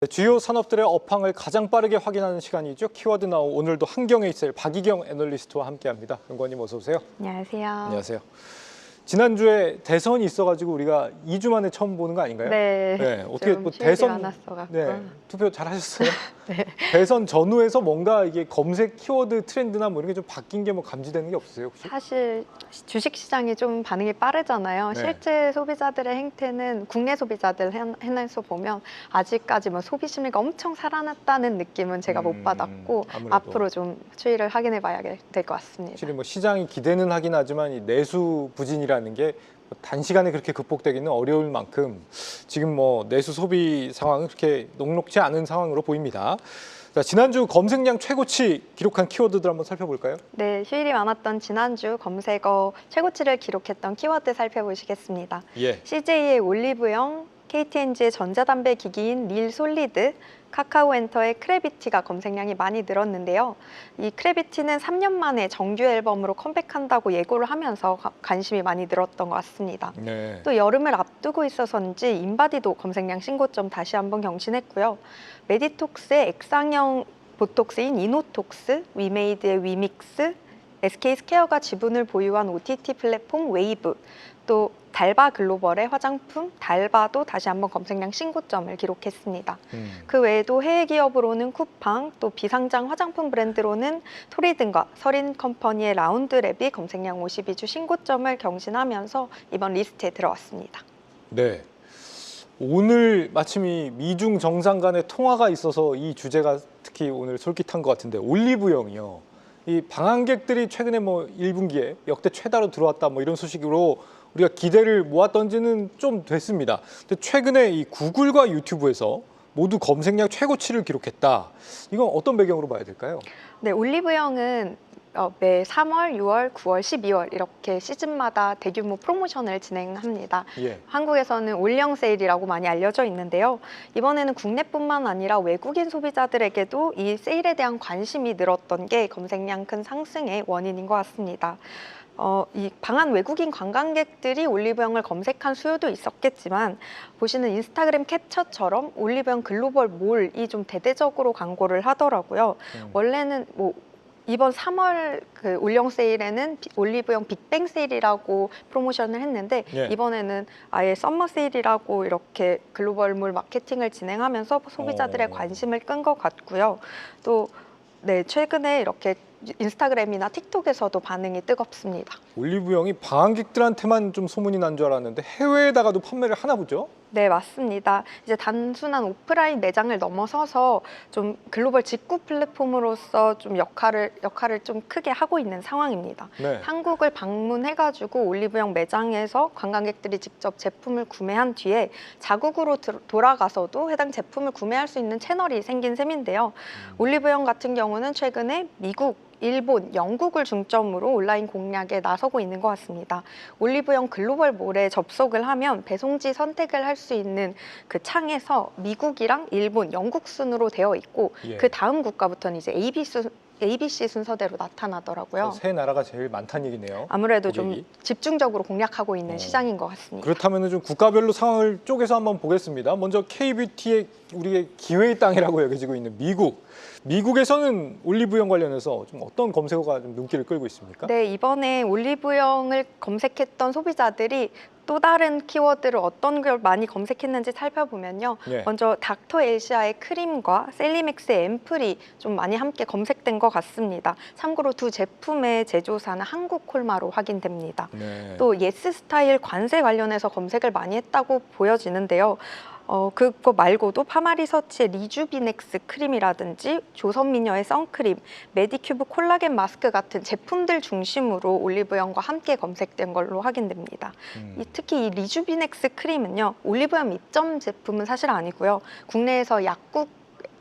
주요 산업들의 업황을 가장 빠르게 확인하는 시간이죠. 키워드 나우. 오늘도 한경에이셀 박희경 애널리스트와 함께합니다. 연구원님 어서 오세요. 안녕하세요. 안녕하세요. 지난주에 대선이 있어가지고 우리가 2주 만에 처음 보는 거 아닌가요? 네. 어떻게 좀 대선 많았어갖고. 네, 투표 잘 하셨어요? 네. 대선 전후에서 뭔가 이게 검색 키워드 트렌드나 뭐 이런 게 좀 바뀐 게 뭐 감지되는 게 없으세요 혹시? 사실 주식 시장이 좀 반응이 빠르잖아요. 네. 실제 소비자들의 행태는 국내 소비자들 해내서 보면 아직까지 뭐 소비 심리가 엄청 살아났다는 느낌은 제가 못 받았고 아무래도. 앞으로 좀 추이를 확인해 봐야 될 것 같습니다. 확실히 뭐 시장이 기대는 하긴 하지만 이 내수 부진이라는 게 단시간에 그렇게 극복되기는 어려울 만큼 지금 뭐 내수 소비 상황은 그렇게 녹록지 않은 상황으로 보입니다. 자, 지난주 검색량 최고치 기록한 키워드들 한번 살펴볼까요? 네, 휴일이 많았던 지난주 검색어 최고치를 기록했던 키워드 살펴보시겠습니다. 예. CJ의 올리브영, KT&G의 전자담배 기기인 릴 솔리드, 카카오엔터의 크래비티가 검색량이 많이 늘었는데요. 이 크래비티는 3년 만에 정규 앨범으로 컴백한다고 예고를 하면서 관심이 많이 늘었던 것 같습니다. 네. 또 여름을 앞두고 있어서인지 인바디도 검색량 신고점 다시 한번 경신했고요. 메디톡스의 액상형 보톡스인 이노톡스, 위메이드의 위믹스, SK스퀘어가 지분을 보유한 OTT 플랫폼 웨이브, 또 달바 글로벌의 화장품 달바도 다시 한번 검색량 신고점을 기록했습니다. 그 외에도 해외 기업으로는 쿠팡, 또 비상장 화장품 브랜드로는 토리든과 서린컴퍼니의 라운드랩이 검색량 52주 신고점을 경신하면서 이번 리스트에 들어왔습니다. 네. 오늘 마침 이 미중 정상 간의 통화가 있어서 이 주제가 특히 오늘 솔깃한 것 같은데 올리브영이요. 이 방한객들이 최근에 뭐 1분기에 역대 최다로 들어왔다 뭐 이런 소식으로 우리가 기대를 모았던 지는 좀 됐습니다. 근데 최근에 이 구글과 유튜브에서 모두 검색량 최고치를 기록했다. 이건 어떤 배경으로 봐야 될까요? 네, 올리브영은 매 3월, 6월, 9월, 12월 이렇게 시즌마다 대규모 프로모션을 진행합니다. 예. 한국에서는 올영 세일이라고 많이 알려져 있는데요. 이번에는 국내뿐만 아니라 외국인 소비자들에게도 이 세일에 대한 관심이 늘었던 게 검색량 큰 상승의 원인인 것 같습니다. 이 방한 외국인 관광객들이 올리브영을 검색한 수요도 있었겠지만 보시는 인스타그램 캡처처럼 올리브영 글로벌 몰이 좀 대대적으로 광고를 하더라고요. 원래는 뭐 이번 3월 그 올영 세일에는 올리브영 빅뱅 세일이라고 프로모션을 했는데 예. 이번에는 아예 썸머 세일이라고 이렇게 글로벌몰 마케팅을 진행하면서 소비자들의 관심을 끈 것 같고요. 또 네, 최근에 이렇게 인스타그램이나 틱톡에서도 반응이 뜨겁습니다. 올리브영이 방한객들한테만 좀 소문이 난 줄 알았는데 해외에다가도 판매를 하나 보죠? 네, 맞습니다. 이제 단순한 오프라인 매장을 넘어서서 좀 글로벌 직구 플랫폼으로서 좀 역할을 좀 크게 하고 있는 상황입니다. 네. 한국을 방문해가지고 올리브영 매장에서 관광객들이 직접 제품을 구매한 뒤에 자국으로 돌아가서도 해당 제품을 구매할 수 있는 채널이 생긴 셈인데요. 올리브영 같은 경우는 최근에 미국, 일본, 영국을 중점으로 온라인 공략에 나서고 있는 것 같습니다. 올리브영 글로벌 몰에 접속을 하면 배송지 선택을 할 수 있는 그 창에서 미국이랑 일본, 영국 순으로 되어 있고 예. 그 다음 국가부터는 이제 ABC 순서대로 나타나더라고요. 세 나라가 제일 많다는 얘기네요. 아무래도 고객이. 좀 집중적으로 공략하고 있는 시장인 것 같습니다. 그렇다면 좀 국가별로 상황을 쪼개서 한번 보겠습니다. 먼저 K뷰티의 우리의 기회의 땅이라고 여겨지고 있는 미국. 미국에서는 올리브영 관련해서 좀 어떤 검색어가 좀 눈길을 끌고 있습니까? 네, 이번에 올리브영을 검색했던 소비자들이 또 다른 키워드를 어떤 걸 많이 검색했는지 살펴보면요. 예. 먼저 닥터 엘시아의 크림과 셀리맥스의 앰플이 좀 많이 함께 검색된 것 같습니다. 참고로 두 제품의 제조사는 한국 콜마로 확인됩니다. 네. 또 예스 스타일 관세 관련해서 검색을 많이 했다고 보여지는데요. 그거 말고도 파마리서치의 리주비넥스 크림이라든지 조선미녀의 선크림, 메디큐브 콜라겐 마스크 같은 제품들 중심으로 올리브영과 함께 검색된 걸로 확인됩니다. 특히 이 리주비넥스 크림은요, 올리브영 입점 제품은 사실 아니고요. 국내에서 약국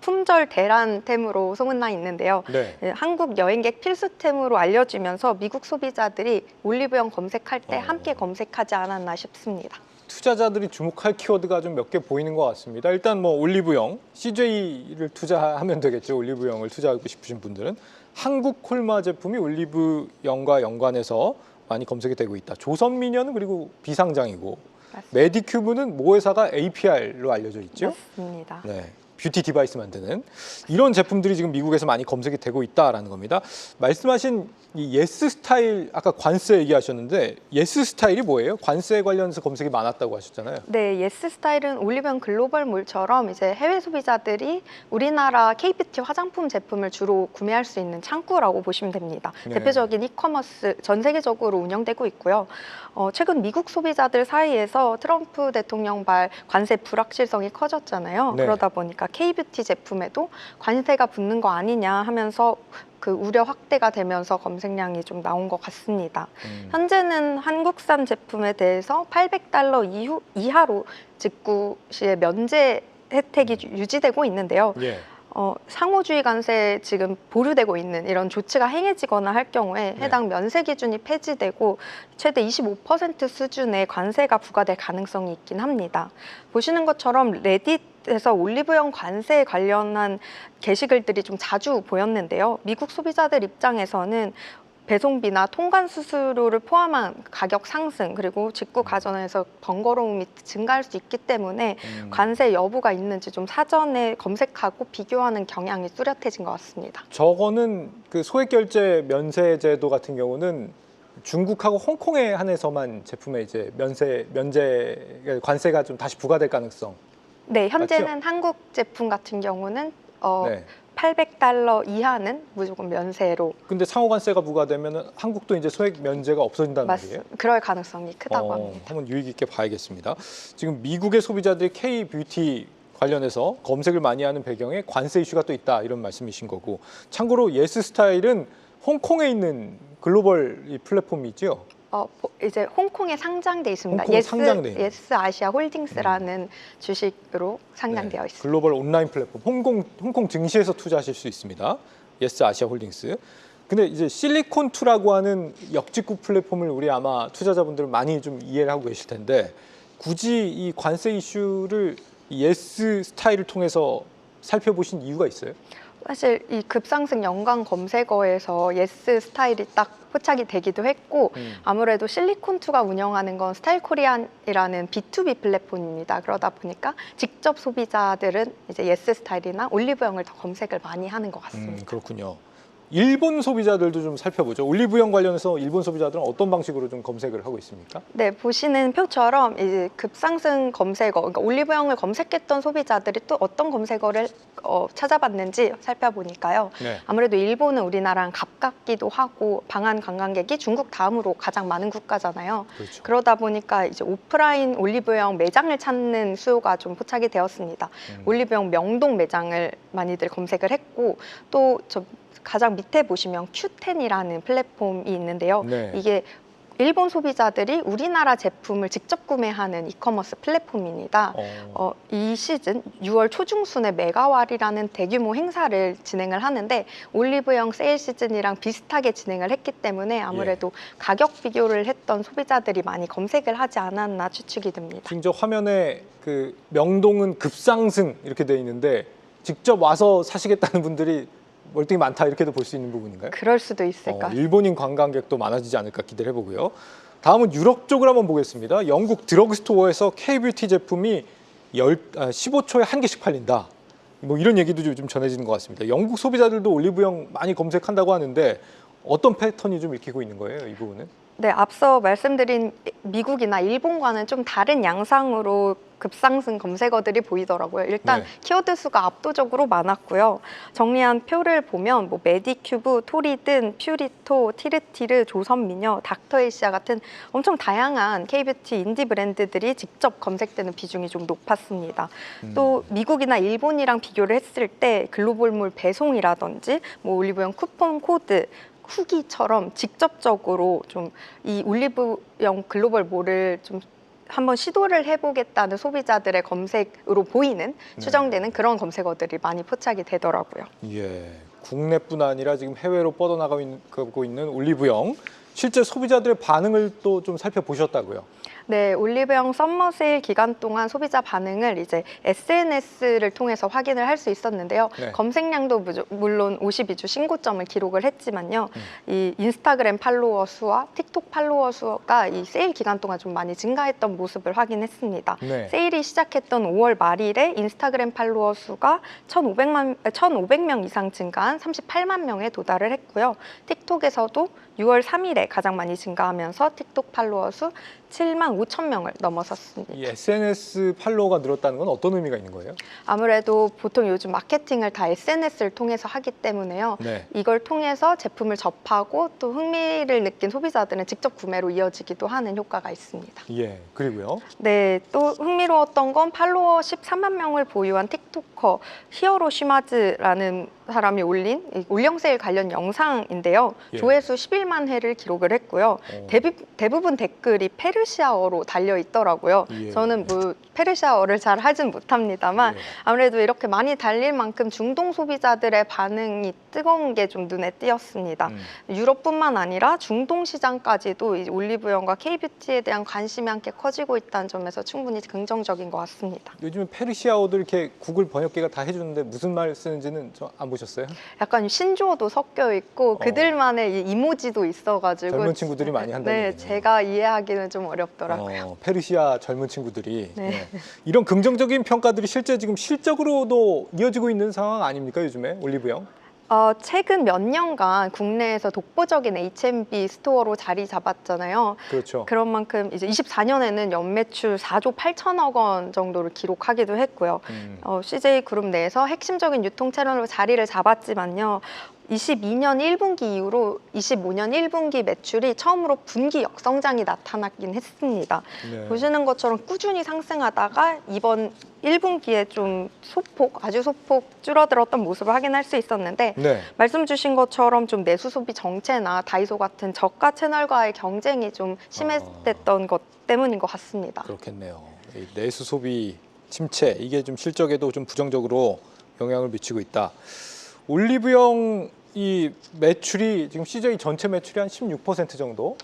품절 대란템으로 소문나 있는데요. 네. 한국 여행객 필수템으로 알려지면서 미국 소비자들이 올리브영 검색할 때 함께 검색하지 않았나 싶습니다. 투자자들이 주목할 키워드가 좀 몇 개 보이는 것 같습니다. 일단 뭐 올리브영, CJ를 투자하면 되겠죠. 올리브영을 투자하고 싶으신 분들은. 한국 콜마 제품이 올리브영과 연관해서 많이 검색이 되고 있다. 조선미녀는 그리고 비상장이고 맞습니다. 메디큐브는 모 회사가 APR로 알려져 있죠. 맞습니다. 네. 뷰티 디바이스 만드는 이런 제품들이 지금 미국에서 많이 검색이 되고 있다라는 겁니다. 말씀하신 이 예스 스타일 아까 관세 얘기하셨는데 예스 스타일이 뭐예요? 관세 관련해서 검색이 많았다고 하셨잖아요. 네, 예스 스타일은 올리브영 글로벌몰처럼 이제 해외 소비자들이 우리나라 K뷰티 화장품 제품을 주로 구매할 수 있는 창구라고 보시면 됩니다. 네. 대표적인 이커머스 전 세계적으로 운영되고 있고요. 최근 미국 소비자들 사이에서 트럼프 대통령발 관세 불확실성이 커졌잖아요. 네. 그러다 보니까 K뷰티 제품에도 관세가 붙는 거 아니냐 하면서 그 우려 확대가 되면서 검색량이 좀 나온 것 같습니다. 현재는 한국산 제품에 대해서 $800 이하로 직구 시에 면제 혜택이 유지되고 있는데요. 예. 상호주의 관세 지금 보류되고 있는 이런 조치가 행해지거나 할 경우에 해당 면세 기준이 폐지되고 최대 25% 수준의 관세가 부과될 가능성이 있긴 합니다. 보시는 것처럼 레딧에서 올리브영 관세에 관련한 게시글들이 좀 자주 보였는데요. 미국 소비자들 입장에서는 배송비나 통관 수수료를 포함한 가격 상승 그리고 직구 과정에서 번거로움이 증가할 수 있기 때문에 관세 여부가 있는지 좀 사전에 검색하고 비교하는 경향이 뚜렷해진 것 같습니다. 저거는 그 소액 결제 면세 제도 같은 경우는 중국하고 홍콩에 한해서만 제품에 이제 면제 관세가 좀 다시 부과될 가능성. 네, 현재는 한국 제품 같은 경우는 네. $800 이하는 무조건 면세로. 근데 상호 관세가 부과되면 한국도 이제 소액 면제가 없어진다는 말이에요. 그럴 가능성이 크다고 합니다. 한번 유의 깊게 봐야겠습니다. 지금 미국의 소비자들이 K-뷰티 관련해서 검색을 많이 하는 배경에 관세 이슈가 또 있다 이런 말씀이신 거고 참고로 예스 스타일은 홍콩에 있는 글로벌 이 플랫폼이죠. 이제 홍콩에 상장돼 있습니다. 홍콩에 상장돼 있는. 예스 아시아 홀딩스라는 주식으로 상장되어 있습니다. 글로벌 온라인 플랫폼 홍콩 증시에서 투자하실 수 있습니다. 예스 아시아 홀딩스. 근데 이제 실리콘2라고 하는 역직구 플랫폼을 우리 아마 투자자분들은 많이 좀 이해를 하고 계실 텐데 굳이 이 관세 이슈를 예스 스타일을 통해서 살펴보신 이유가 있어요? 사실 이 급상승 연관 검색어에서 예스 스타일이 딱 포착이 되기도 했고 아무래도 실리콘2가 운영하는 건 스타일 코리안이라는 B2B 플랫폼입니다. 그러다 보니까 직접 소비자들은 이제 예스 스타일이나 올리브영을 더 검색을 많이 하는 것 같습니다. 그렇군요. 일본 소비자들도 좀 살펴보죠. 올리브영 관련해서 일본 소비자들은 어떤 방식으로 좀 검색을 하고 있습니까? 네, 보시는 표처럼 이제 급상승 검색어, 그러니까 올리브영을 검색했던 소비자들이 또 어떤 검색어를 찾아봤는지 살펴보니까요. 네. 아무래도 일본은 우리나라랑 가깝기도 하고 방한 관광객이 중국 다음으로 가장 많은 국가잖아요. 그렇죠. 그러다 보니까 이제 오프라인 올리브영 매장을 찾는 수요가 좀 포착이 되었습니다. 올리브영 명동 매장을 많이들 검색을 했고 또 가장 밑에 보시면 Q10이라는 플랫폼이 있는데요. 네. 이게 일본 소비자들이 우리나라 제품을 직접 구매하는 이커머스 플랫폼입니다. 이 시즌 6월 초중순에 메가왈이라는 대규모 행사를 진행을 하는데 올리브영 세일 시즌이랑 비슷하게 진행을 했기 때문에 아무래도 가격 비교를 했던 소비자들이 많이 검색을 하지 않았나 추측이 됩니다. 지금 저 화면에 그 명동은 급상승 이렇게 돼 있는데 직접 와서 사시겠다는 분들이 월등히 많다 이렇게도 볼 수 있는 부분인가요? 그럴 수도 있을까. 일본인 관광객도 많아지지 않을까 기대를 해보고요. 다음은 유럽 쪽을 한번 보겠습니다. 영국 드러그스토어에서 K-뷰티 제품이 15초에 한 개씩 팔린다. 뭐 이런 얘기도 좀 전해지는 것 같습니다. 영국 소비자들도 올리브영 많이 검색한다고 하는데 어떤 패턴이 좀 읽히고 있는 거예요, 이 부분은? 네, 앞서 말씀드린 미국이나 일본과는 좀 다른 양상으로 급상승 검색어들이 보이더라고요. 일단 키워드 수가 압도적으로 많았고요. 정리한 표를 보면 뭐 메디큐브, 토리든, 퓨리토, 티르티르, 조선미녀, 닥터에시아 같은 엄청 다양한 K뷰티 인디 브랜드들이 직접 검색되는 비중이 좀 높았습니다. 또 미국이나 일본이랑 비교를 했을 때 글로벌몰 배송이라든지 뭐 올리브영 쿠폰 코드, 후기처럼 직접적으로 좀 이 올리브영 글로벌몰을 좀 한번 시도를 해보겠다는 소비자들의 검색으로 보이는 추정되는 그런 검색어들이 많이 포착이 되더라고요. 예, 국내뿐 아니라 지금 해외로 뻗어나가고 있는 올리브영 실제 소비자들의 반응을 또 좀 살펴보셨다고요? 네, 올리브영 썸머 세일 기간 동안 소비자 반응을 이제 SNS를 통해서 확인을 할 수 있었는데요. 네. 검색량도 물론 52주 신고점을 기록을 했지만요. 이 인스타그램 팔로워 수와 틱톡 팔로워 수가 이 세일 기간 동안 좀 많이 증가했던 모습을 확인했습니다. 네. 세일이 시작했던 5월 말일에 인스타그램 팔로워 수가 1,500명 이상 증가한 38만 명에 도달을 했고요. 틱톡에서도 6월 3일에 가장 많이 증가하면서 틱톡 팔로워 수 7만 5천 명을 넘어섰습니다. 이 SNS 팔로워가 늘었다는 건 어떤 의미가 있는 거예요? 아무래도 보통 요즘 마케팅을 다 SNS를 통해서 하기 때문에요. 네. 이걸 통해서 제품을 접하고 또 흥미를 느낀 소비자들은 직접 구매로 이어지기도 하는 효과가 있습니다. 예. 그리고요. 네, 또 흥미로웠던 건 팔로워 13만 명을 보유한 틱토커 히어로 쉬마즈라는 사람이 올린 이 올영 세일 관련 영상인데요. 예. 조회수 11만 회를 기록을 했고요. 대부분 댓글이 페르시아어로 달려 있더라고요. 예. 저는 뭐 페르시아어를 잘 하진 못합니다만 예. 아무래도 이렇게 많이 달릴 만큼 중동 소비자들의 반응이 뜨거운 게 좀 눈에 띄었습니다. 유럽뿐만 아니라 중동 시장까지도 이 올리브영과 K뷰티에 대한 관심이 함께 커지고 있다는 점에서 충분히 긍정적인 것 같습니다. 요즘에 페르시아어도 이렇게 구글 번역기가 다 해주는데 무슨 말 쓰는지는 저 안 보셨어요? 약간 신조어도 섞여 있고 그들만의 이 이모지도 있어가지고 젊은 친구들이 많이 한다는 네, 얘기네요. 제가 이해하기는 좀 어렵더라고요. 페르시아 젊은 친구들이 네. 이런 긍정적인 평가들이 실제 지금 실적으로도 이어지고 있는 상황 아닙니까 요즘에 올리브영? 최근 몇 년간 국내에서 독보적인 H&B 스토어로 자리 잡았잖아요. 그렇죠. 그런 만큼 이제 24년에는 연매출 4조 8천억 원 정도를 기록하기도 했고요. CJ 그룹 내에서 핵심적인 유통 채널로 자리를 잡았지만요. 22년 1분기 이후로 25년 1분기 매출이 처음으로 분기 역성장이 나타나긴 했습니다. 네. 보시는 것처럼 꾸준히 상승하다가 이번 1분기에 좀 아주 소폭 줄어들었던 모습을 확인할 수 있었는데 네. 말씀 주신 것처럼 좀 내수 소비 정체나 다이소 같은 저가 채널과의 경쟁이 좀 심했던 것 때문인 것 같습니다. 그렇겠네요. 이 내수 소비 침체 이게 좀 실적에도 좀 부정적으로 영향을 미치고 있다. 올리브영 이 매출이 지금 CJ 전체 매출이 한 16% 정도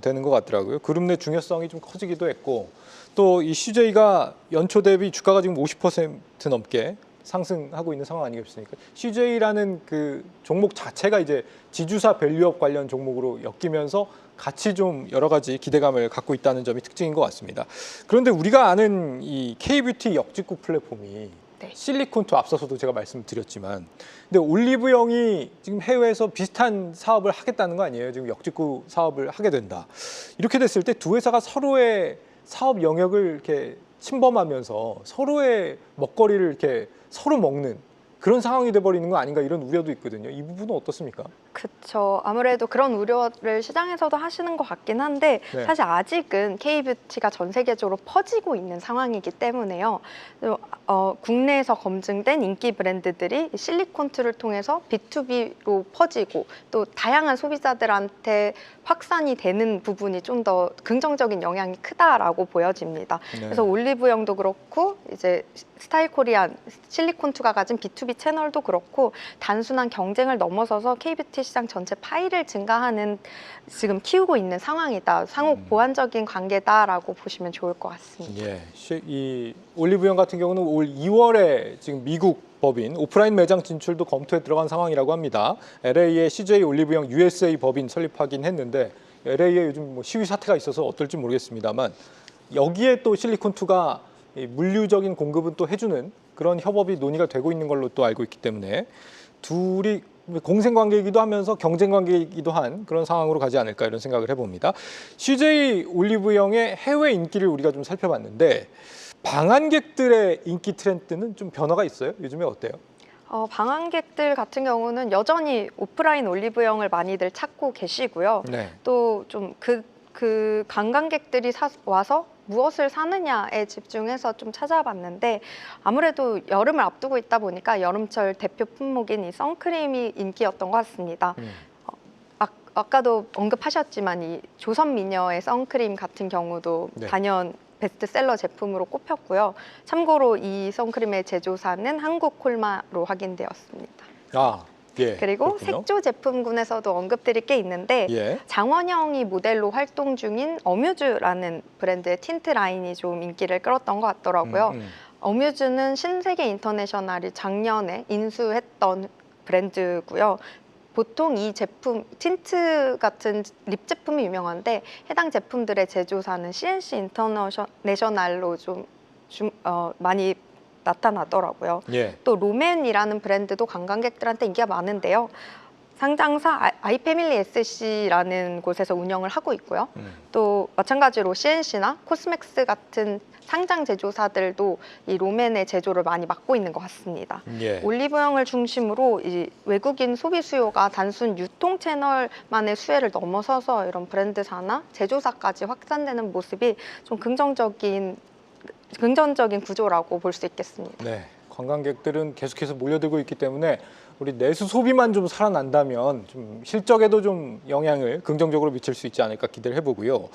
되는 것 같더라고요. 그룹 내 중요성이 좀 커지기도 했고 또 이 CJ가 연초 대비 주가가 지금 50% 넘게 상승하고 있는 상황 아니겠습니까? CJ라는 그 종목 자체가 이제 지주사 밸류업 관련 종목으로 엮이면서 같이 좀 여러 가지 기대감을 갖고 있다는 점이 특징인 것 같습니다. 그런데 우리가 아는 이 K뷰티 역직구 플랫폼이 네. 실리콘투 앞서서도 제가 말씀드렸지만 근데 올리브영이 지금 해외에서 비슷한 사업을 하겠다는 거 아니에요? 지금 역직구 사업을 하게 된다. 이렇게 됐을 때 두 회사가 서로의 사업 영역을 이렇게 침범하면서 서로의 먹거리를 이렇게 서로 먹는 그런 상황이 돼버리는 거 아닌가 이런 우려도 있거든요. 이 부분은 어떻습니까? 그렇죠. 아무래도 그런 우려를 시장에서도 하시는 것 같긴 한데 네. 사실 아직은 K뷰티가 전 세계적으로 퍼지고 있는 상황이기 때문에요. 국내에서 검증된 인기 브랜드들이 실리콘투를 통해서 B2B로 퍼지고 또 다양한 소비자들한테 확산이 되는 부분이 좀 더 긍정적인 영향이 크다라고 보여집니다. 네. 그래서 올리브영도 그렇고 이제 스타일 코리안 실리콘투가 가진 B2B 채널도 그렇고 단순한 경쟁을 넘어서서 K뷰티 시장 전체 파이를 증가하는 지금 키우고 있는 상황이다. 상호 보완적인 관계다라고 보시면 좋을 것 같습니다. 예, 이 올리브영 같은 경우는 올 2월에 지금 미국 법인 오프라인 매장 진출도 검토에 들어간 상황이라고 합니다. LA에 CJ 올리브영 USA 법인 설립하긴 했는데 LA에 요즘 뭐 시위 사태가 있어서 어떨지 모르겠습니다만 여기에 또 실리콘투가 물류적인 공급은 또 해주는 그런 협업이 논의가 되고 있는 걸로 또 알고 있기 때문에 둘이 공생관계이기도 하면서 경쟁관계이기도 한 그런 상황으로 가지 않을까 이런 생각을 해봅니다. CJ 올리브영의 해외 인기를 우리가 좀 살펴봤는데 방한객들의 인기 트렌드는 좀 변화가 있어요? 요즘에 어때요? 방한객들 같은 경우는 여전히 오프라인 올리브영을 많이들 찾고 계시고요. 네. 또 좀 그 관광객들이 와서 무엇을 사느냐에 집중해서 좀 찾아봤는데 아무래도 여름을 앞두고 있다 보니까 여름철 대표 품목인 이 선크림이 인기였던 것 같습니다. 아까도 언급하셨지만 이 조선미녀의 선크림 같은 경우도 네. 단연 베스트셀러 제품으로 꼽혔고요. 참고로 이 선크림의 제조사는 한국 콜마로 확인되었습니다. 아, 예, 그리고 그렇군요. 색조 제품군에서도 언급드릴 게 있는데 예. 장원영이 모델로 활동 중인 어뮤즈라는 브랜드의 틴트 라인이 좀 인기를 끌었던 것 같더라고요. 어뮤즈는 신세계 인터내셔널이 작년에 인수했던 브랜드고요. 보통 이 제품, 틴트 같은 립 제품이 유명한데 해당 제품들의 제조사는 CNC 인터내셔널로 좀 많이 나타나더라고요. 예. 또 로맨이라는 브랜드도 관광객들한테 인기가 많은데요. 상장사 아이패밀리 SC라는 곳에서 운영을 하고 있고요. 또 마찬가지로 CNC나 코스맥스 같은 상장 제조사들도 이 로맨의 제조를 많이 맡고 있는 것 같습니다. 예. 올리브영을 중심으로 이 외국인 소비 수요가 단순 유통 채널만의 수혜를 넘어서서 이런 브랜드사나 제조사까지 확산되는 모습이 좀 긍정적인 구조라고 볼 수 있겠습니다. 네. 관광객들은 계속해서 몰려들고 있기 때문에 우리 내수 소비만 좀 살아난다면 좀 실적에도 좀 영향을 긍정적으로 미칠 수 있지 않을까 기대를 해보고요.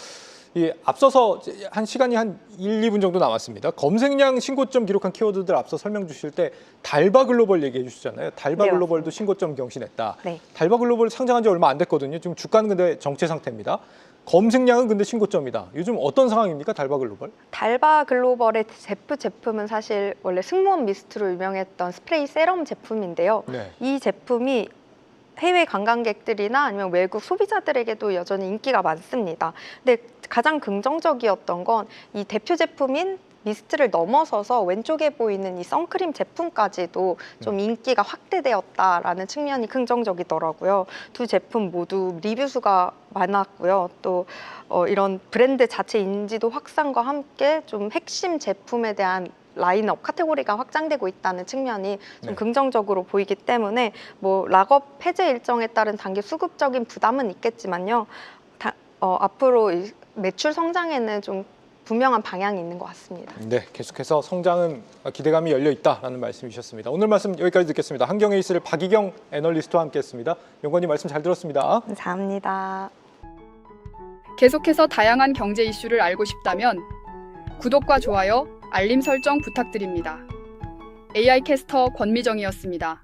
이 앞서서 한 시간이 한 1, 2분 정도 남았습니다. 검색량 신고점 기록한 키워드들 앞서 설명 주실 때 달바 글로벌 얘기해 주시잖아요. 달바 네, 글로벌도 신고점 경신했다. 네. 달바 글로벌 상장한 지 얼마 안 됐거든요. 지금 주가는 근데 정체 상태입니다. 검색량은 근데 신고점이다. 요즘 어떤 상황입니까? 달바 글로벌? 달바 글로벌의 대표 제품은 사실 원래 승무원 미스트로 유명했던 스프레이 세럼 제품인데요. 네. 이 제품이 해외 관광객들이나 아니면 외국 소비자들에게도 여전히 인기가 많습니다. 근데 가장 긍정적이었던 건 이 대표 제품인 미스트를 넘어서서 왼쪽에 보이는 이 선크림 제품까지도 좀 인기가 확대되었다라는 측면이 긍정적이더라고요. 두 제품 모두 리뷰 수가 많았고요. 또 이런 브랜드 자체 인지도 확산과 함께 좀 핵심 제품에 대한 라인업 카테고리가 확장되고 있다는 측면이 좀 네. 긍정적으로 보이기 때문에 뭐 락업 폐쇄 일정에 따른 단기 수급적인 부담은 있겠지만요. 앞으로 이 매출 성장에는 좀 분명한 방향이 있는 것 같습니다. 네, 계속해서 성장은 기대감이 열려 있다라는 말씀이셨습니다. 오늘 말씀 여기까지 듣겠습니다. 한경에이스를 박희경 애널리스트와 함께했습니다. 연구원님 말씀 잘 들었습니다. 감사합니다. 계속해서 다양한 경제 이슈를 알고 싶다면 구독과 좋아요, 알림 설정 부탁드립니다. AI 캐스터 권미정이었습니다.